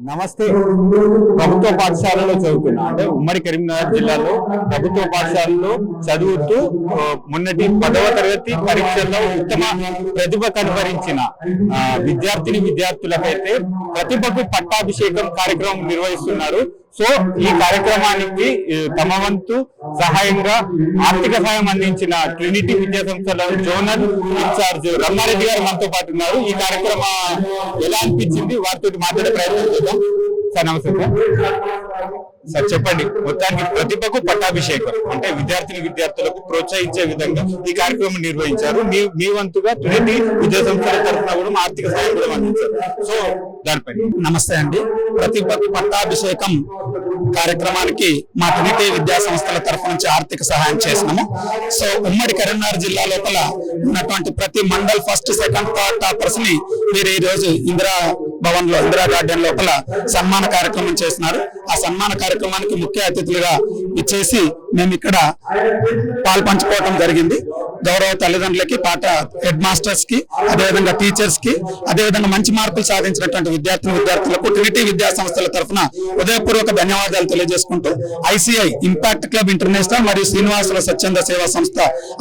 నమస్తే. ప్రభుత్వ పాఠశాలలో చదువుతున్నా, అంటే ఉమ్మడి కరీంనగర్ జిల్లాలో ప్రభుత్వ పాఠశాలలో చదువుతూ మొన్నటి 10వ తరగతి పరీక్షల్లో ఉత్తమ ప్రతిభ కనబరించిన విద్యార్థులకైతే ప్రతిభకు పట్టాభిషేకం కార్యక్రమం నిర్వహిస్తున్నారు. సో ఈ కార్యక్రమానికి తమ వంతు సహాయంగా ఆర్థిక సహాయం అందించిన ట్రినిటీ విద్యా సంస్థల జోనల్ ఇన్ఛార్జ్ రమ్మారెడ్డి గారు మనతో పాటు ఉన్నారు. ఈ కార్యక్రమం ఎలా అనిపించింది వారితో మాట్లాడే ప్రయత్నం చేద్దాం. సార్ నమస్తే సార్, చెప్పండి. మొత్తానికి ప్రతిభకు పట్టాభిషేకం అంటే విద్యార్థులకు ప్రోత్సహించే విధంగా ఈ కార్యక్రమం నిర్వహించారు. మీ వంతుగా ట్రినిటీ విద్యా సంస్థల తరఫున కూడా ఆర్థిక సహాయం కూడా అందించారు. సో దానిపై నమస్తే అండి. ప్రతిభకు పట్టాభిషేకం కార్యక్రమానికి మా ట్రినిటీ విద్యా సంస్థల తరఫు నుంచి ఆర్థిక సహాయం చేసినాము. సో ఉమ్మడి కరీంనగర్ జిల్లా లోపల ఉన్నటువంటి ప్రతి mandal first second third toppers ని మీరు ఈ రోజు ఇందిరా గార్డెన్ లోపల సన్మాన కార్యక్రమం చేస్తున్నారు. ఆ సన్మాన కార్యక్రమానికి ముఖ్య అతిథులుగా ఇచ్చేసి మేము ఇక్కడ పాల్పంచుకోవడం జరిగింది. గౌరవ తల్లిదండ్రులకి, హెడ్ మాస్టర్స్ కి, అదేవిధంగా టీచర్స్ కి, అదేవిధంగా మంచి మార్కులు సాధించినటువంటి విద్యార్థులకు ట్రినిటీ విద్యా సంస్థల తరఫున హృదయపూర్వక ధన్యవాదాలు తెలియజేసుకుంటూ ఐసిఐ ఇంపాక్ట్ క్లబ్ ఇంటర్నేషనల్ మరియు శ్రీనివాసుల స్వచ్ఛంద సేవా సంస్థ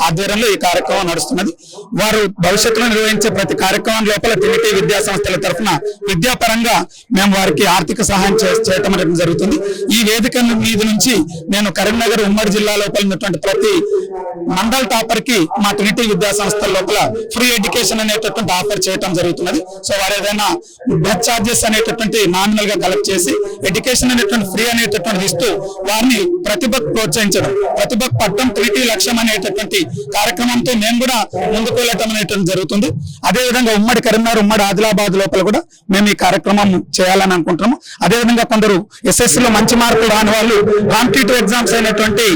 ఆధ్వర్యంలో ఈ కార్యక్రమం నడుస్తున్నది. వారు భవిష్యత్తులో నిర్వహించే ప్రతి కార్యక్రమం లోపల ట్రినిటీ విద్యా సంస్థల తరఫున విద్యాపరంగా మేము వారికి ఆర్థిక సహాయం చేయటం అనేది జరుగుతుంది. ఈ వేదిక మీద నుంచి నేను కరీంనగర్ ఉమ్మడి జిల్లా లోపల ఉన్నటువంటి ప్రతి మండల్ టాపర్ కి మా ట్రినిటీ విద్యా సంస్థల లోపల ఫ్రీ ఎడ్యుకేషన్ అనేటటువంటి ఆఫర్ చేయడం జరుగుతున్నది. సో వారు ఏదైనా బస్ చార్జెస్ అనేటటువంటి నామినల్ గా కలెక్ట్ చేసి ఎడ్యుకేషన్ అనేటువంటి ఫ్రీ అనేటటువంటి ఇస్తూ వారిని ప్రతిభకు ప్రోత్సహించడం, ప్రతిభకు పట్టడం ట్రినిటీ లక్ష్యం అనేటటువంటి కార్యక్రమంతో మేము కూడా ముందుకు వెళ్ళటం అనేటువంటి జరుగుతుంది. అదేవిధంగా ఉమ్మడి కరీంనగర్, ఉమ్మడి ఆదిలాబాద్ లోపల కూడా మేము ఈ కార్యక్రమం చేయాలని అనుకుంటున్నాము. అదేవిధంగా కొందరు ఎస్ఎస్సీలో మంచి మార్కులు రాని వాళ్ళు కాంపిటేటివ్ ఎగ్జామ్స్ అయినటువంటి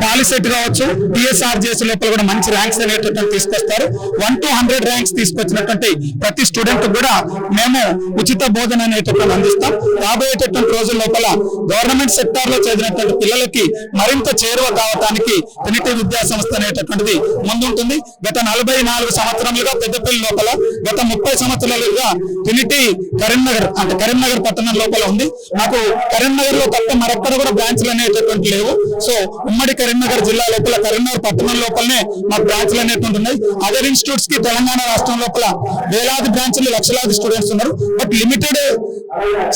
పాలిసెట్ కావచ్చు, టిఎస్ఆర్జేఎస్ లోపల కూడా మంచి ర్యాంక్స్ అనేటటువంటి తీసుకొస్తారు. 1 to 100 ర్యాంక్స్ తీసుకొచ్చినటువంటి ప్రతి స్టూడెంట్ కూడా మేము ఉచిత బోధన అనేటటువంటి అందిస్తాం. రాబోయేటటువంటి రోజుల లోపల గవర్నమెంట్ సెక్టార్ లో చదివినటువంటి పిల్లలకి మరింత చేరువ కావడానికి ట్రినిటీ విద్యా సంస్థ అనేటటువంటిది ముందుంటుంది. గత 44 సంవత్సరాలుగా పెద్దపల్లి లోపల, గత 30 సంవత్సరాలుగా ట్రినిటీ కరీంనగర్ పట్టణం లోపల ఉంది. నాకు కరీంనగర్ లో తప్ప మరొక్కరు కూడా బ్రాంచ్లు అనేటటువంటి లేవు. సో ఉమ్మడి కరీంనగర్ జిల్లా లోపల కరీంనగర్ పట్టణం లోపలనే మాకు బ్రాంచ్లు అనేటువంటి ఉన్నాయి. అదర్ ఇన్స్టిట్యూట్స్ కి తెలంగాణ రాష్ట్రం లోపల వేలాది బ్రాంచ్లు, లక్షలాది స్టూడెంట్స్ ఉన్నారు. బట్ లిమిటెడ్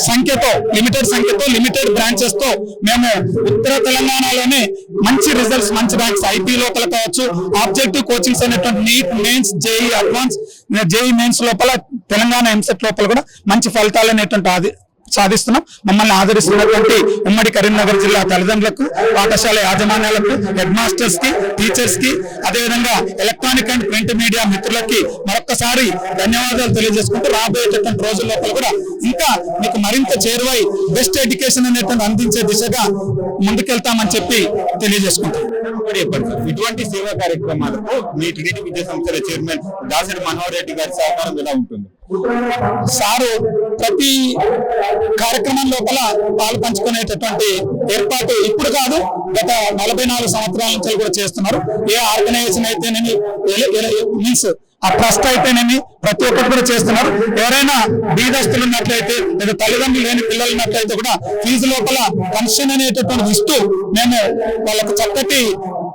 సంఖ్యతో లిమిటెడ్ బ్రాంచెస్ తో మేము ఉత్తర తెలంగాణలోనే మంచి రిజల్ట్స్, మంచి ర్యాంక్స్ ఐపీ లోపల కావచ్చు, ఆబ్జెక్టివ్ కోచింగ్స్ అనేటువంటి NEET, mains, JEE advance, JEE mains లోపల, తెలంగాణ ఎంసెట్ లోపల కూడా మంచి ఫలితాలు అనేటువంటి సాధిస్తున్నాం. మమ్మల్ని ఆదరిస్తున్నటువంటి ఉమ్మడి కరీంనగర్ జిల్లా తల్లిదండ్రులకు, పాఠశాల యాజమాన్యాలకు, హెడ్ మాస్టర్స్ కి, టీచర్స్ కి, అదేవిధంగా ఎలక్ట్రానిక్ అండ్ ప్రింట్ మీడియా మిత్రులకి మరొక్కసారి ధన్యవాదాలు తెలియజేసుకుంటూ రాబోయేటటువంటి రోజుల లోపల కూడా ఇంకా మీకు మరింత చేరువై బెస్ట్ ఎడ్యుకేషన్ అనేటువంటి అందించే దిశగా ముందుకెళ్తామని చెప్పి తెలియజేసుకుంటాం. ఇటువంటి సేవా కార్యక్రమాలకు మీ ట్రినిటీ విద్యా సంస్థల చైర్మన్ దాసరి మనోహర్ రెడ్డి గారి సహకారం ఎలా ఉంటుంది? సారు ప్రతి కార్యక్రమం లోపల పాలు పంచుకునేటటువంటి ఏర్పాటు ఇప్పుడు కాదు, గత 44 సంవత్సరాల నుంచి కూడా చేస్తున్నారు. ఏ ఆర్గనైజేషన్ అయితేనేమి, మీన్స్ ఆ ట్రస్ట్ అయితేనేమి ప్రతి ఒక్కరు కూడా చేస్తున్నారు. ఎవరైనా బీదస్తులు ఉన్నట్లయితే, లేదా తల్లిదండ్రులు లేని పిల్లలు ఉన్నట్లయితే కూడా ఫీజు లోపల కన్సెషన్ అనేటటువంటి ఇస్తూ మేము వాళ్ళకు చక్కటి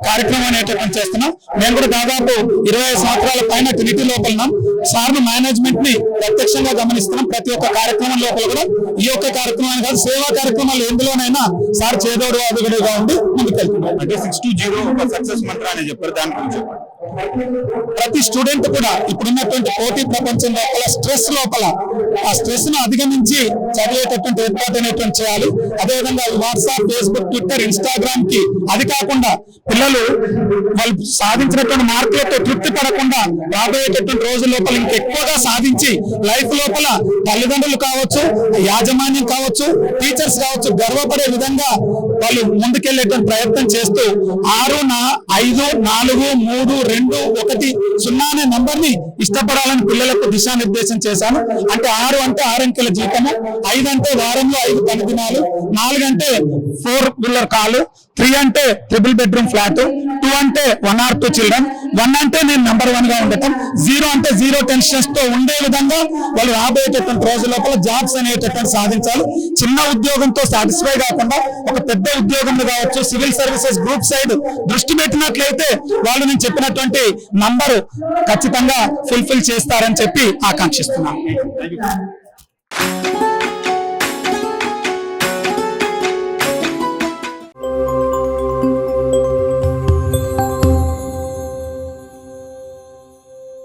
కార్యక్రమం అనేటటువంటి చేస్తున్నాం. మేము కూడా దాదాపు 25 సంవత్సరాల పైన ట్రినిటీ లోపల ఉన్నాం. సార్ మేనేజ్మెంట్ ని ప్రత్యక్షంగా గమనిస్తున్నాం. ప్రతి ఒక్క కార్యక్రమం లోపల కూడా ఈ యొక్క కార్యక్రమాన్ని కాదు, సేవా కార్యక్రమాలు ఎందులోనైనా సార్ చేదోడు అదుగుడుగా ఉండి ముందుకెళ్తున్నాం. అంటే 6 to 0 సక్సెస్ మంత్ర అని చెప్పారు, దాని గురించి చెప్పండి. ప్రతి స్టూడెంట్ కూడా ఇప్పుడున్నటువంటి పోటీ ప్రపంచం లోపల ఆ స్ట్రెస్ ను అధిగమించి చదివేటటువంటి ఏర్పాటు అనేటువంటి చేయాలి. అదేవిధంగా వాట్సాప్, ఫేస్బుక్, ట్విట్టర్, ఇన్స్టాగ్రామ్ కి అది కాకుండా పిల్లలు వాళ్ళు సాధించినటువంటి మార్కులతో తృప్తి పడకుండా రాబోయేటటువంటి రోజుల లోపల ఇంకెక్కువగా సాధించి లైఫ్ లోపల తల్లిదండ్రులు కావచ్చు, యాజమాన్యం కావచ్చు, టీచర్స్ కావచ్చు గర్వపడే విధంగా వాళ్ళు ముందుకెళ్లేటువంటి ప్రయత్నం చేస్తూ 6, 5, 4, 3, 2, 1, 0 అనే నంబర్ ని ఇష్టపడాలని పిల్లలకు దిశానిర్దేశం చేశాను. అంటే 6 అంటే 6 అంకెల జీతము, 5 అంటే వారంలో 5 పని దినాలు, 4 అంటే 4 వీలర్ కాలు, 3 అంటే 3 బెడ్రూమ్ ఫ్లాట్, 2 అంటే 1 or 2 చిల్డ్రన్, 1 అంటే నేను నెంబర్ 1 గా ఉండటం, 0 అంటే 0 టెన్షన్స్ తో ఉండే విధంగా వాళ్ళు రాబోయేటటువంటి రోజుల లోపల జాబ్స్ అనేటటువంటి సాధించాలి. చిన్న ఉద్యోగంతో సాటిస్ఫై కాకుండా ఒక పెద్ద ఉద్యోగం కావచ్చు, సివిల్ సర్వీసెస్ గ్రూప్ సైడ్ దృష్టి పెట్టినట్లయితే వాళ్ళు నేను చెప్పినటువంటి నంబరు ఖచ్చితంగా ఫుల్ఫిల్ చేస్తారని చెప్పి ఆకాంక్షిస్తున్నాను.